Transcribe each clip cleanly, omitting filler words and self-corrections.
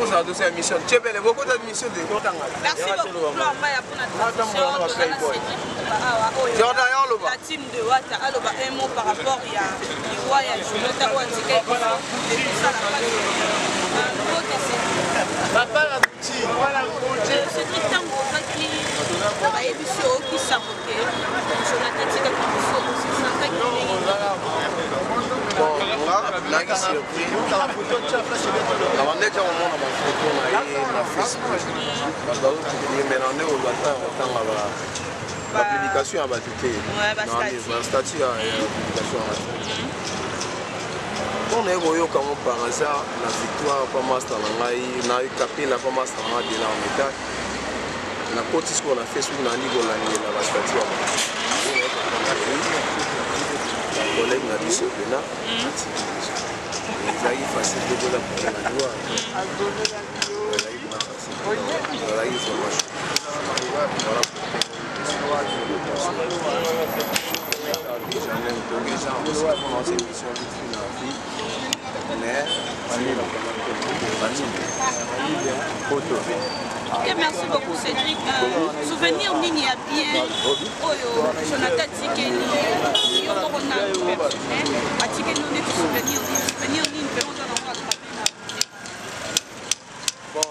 Ça a doucé mission. Tu es belle, beaucoup d'admission de merci beaucoup. La team de Wata, alors un mot par rapport à Iwaya, je me tape à ticket. C'est très temps pour qui a émission qui saboté. Jonathan Tika qui aussi bon, là, qui surpris. Avant d'être au monde, on photo na Facebook. Mais on doit la publication à Batouté. Ouais, statut à publication à Batouté. On est voyé comme par hasard la victoire pour Master Langai, na capé la pour Master Langai de l'Amérique. La côte ce qu'on a fait sur la niveau la statue. Collègue n'a dit ce que là, ils arrivent facile de la joie. Merci beaucoup Cédric. Souvenir Nini a bien. Jonathan Tikeli. Bon,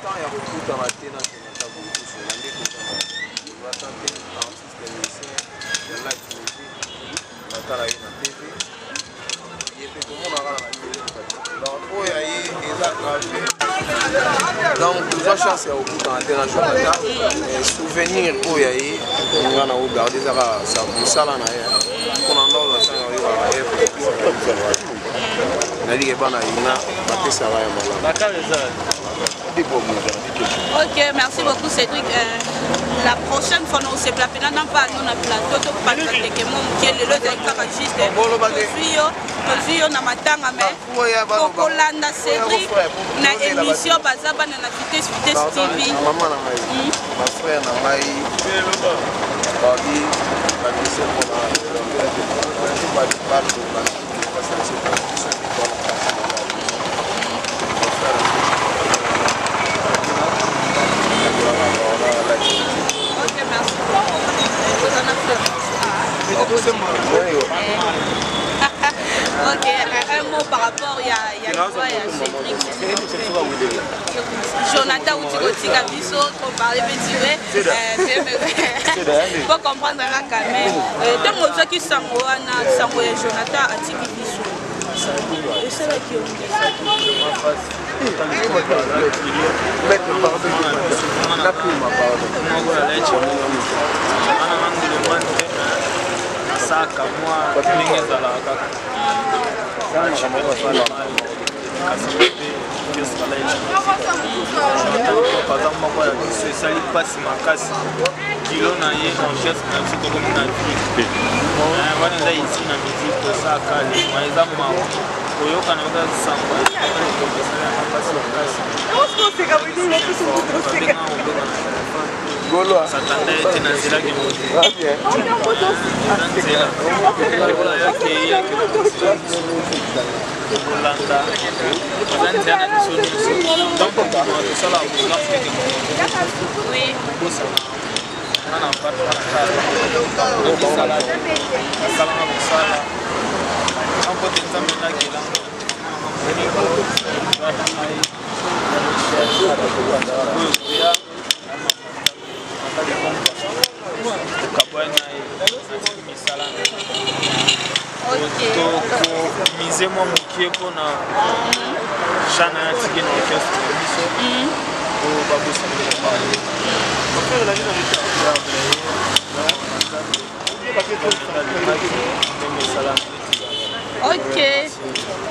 quand il y a beaucoup de temps à tenir, on va tenter l'artiste musicien, de la musique, on va la TV. Il fait tout le monde à la donc, il y a des attrapés. Donc, nous avons chancé au bout de la Jonathan. Souvenir, il y a des on a gardé ça, on a ok, merci beaucoup Cédric. La prochaine fois, nous sommes là, non pas nous na plateau, pas que mon qui est le lot juste. Nous na matanga mais Kokolanda Cédric na émission bazaba na Vitesse TV. Maman na mai. Ma frère na mai. Babi, la mission pour ok, merci. Ok, un mot par rapport à Jonathan Outika Bisso, on parlait de il faut comprendre quand même. Tant que ceux qui sont Jonathan a Tiki Bisso. C'est là qui saka moi ndenge ezalaka kaka moko ya biso esali mpasi makasi kilo na ye en geste na biso tokomona vi wana eza isi na midi tosaka lema eza mawa koyoka na oza sango esali ya mpasi makasi satanda ete na nzela kemola yake kolanda aza nzela na biso nyonso donc tosala ambulance ana mpataasala asalanga kosala ampote nzambe nakelanga mise mwa mokie mpona chana ya tike na orchestre na biso po babosana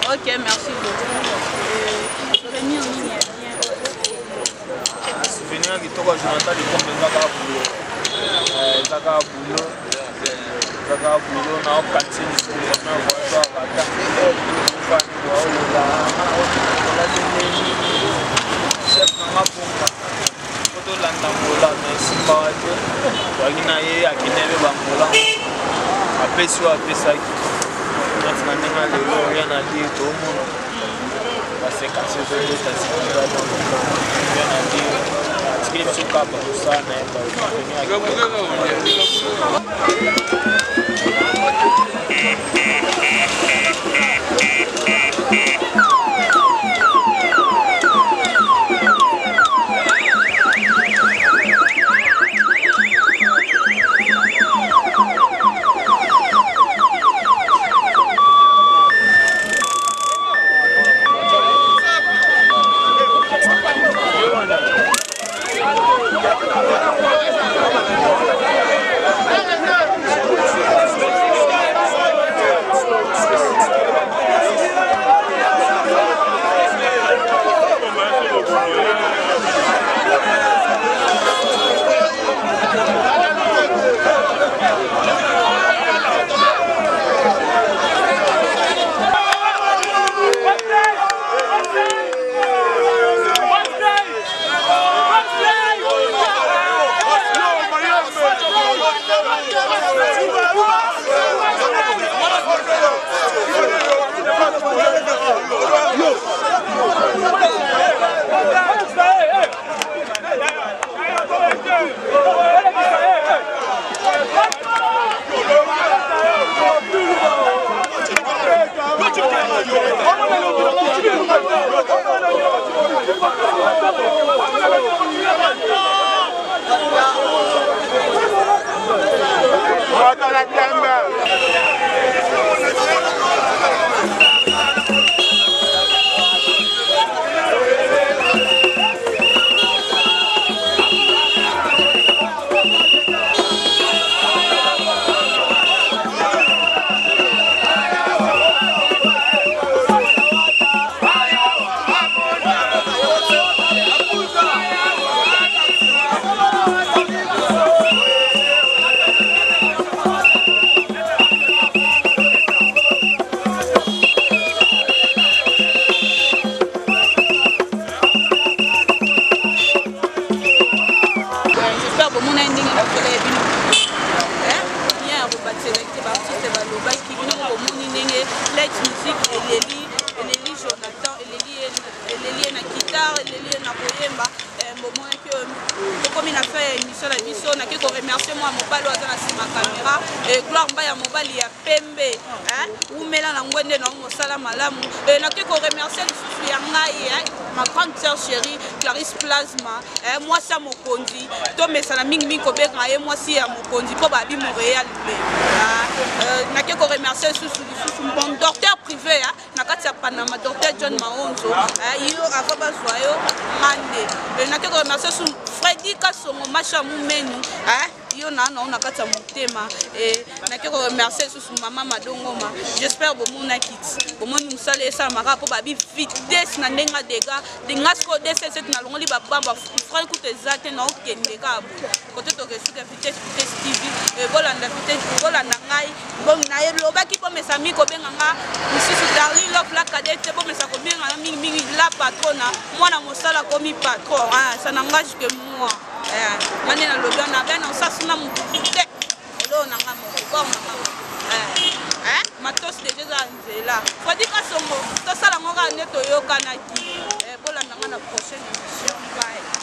ok, merci beaucoup. souvenir kitoko ya Jonathan likombe ezaka bulo na okatini na voiture ata chef nanga pomba tolanda mbola na esimba te toaki na ye akinebe bambola apesi oyo apesaki merci na ndenge lelo rien à dire tomona basekasi ezobeta sikoya rien à dire atikeli biso kapa mosala na ye remercier moi mobali waza na sima caméra et gloire mbaya mobali ya pembe umela na ngwende na mosala malamu et na ke ko remercier lisusu ya ngai ma grande sœur chérie Clarisse Plasma moi ça mokonzi to mesana mingi mingi ko benga ye moi si ya mokonzi po babi Montréal be na ke ko remercier lisusu mon docteur privé na kati ya Panama docteur John Maonzo yo afaba soyo mande na ke ko remercier su Freddy Kasongo macha mumenu yo na kati ya motema na ke ko remercier lisusu mama Madongoma j'espère bomona kit bomoni musala esa mara po babi vitesse na ndenga dega dingasko DC7 na longoli babamba frère kute zate na okende ka côté to kesuka vitesse TV bolanda vitesse bolanda ngai bon na lobaki po mesami ko benganga musisi Darli Love la cadette po mesa ko benga mingi mingi la patrona mwana mosala komi patron ça n'engage que moi mane na lobia na bana osasuna mukute elo na ngamo ko na matos déjà nzela Fadi Kasongo tosala ngoka neto yokanaki bolanda na prochaine émission bye.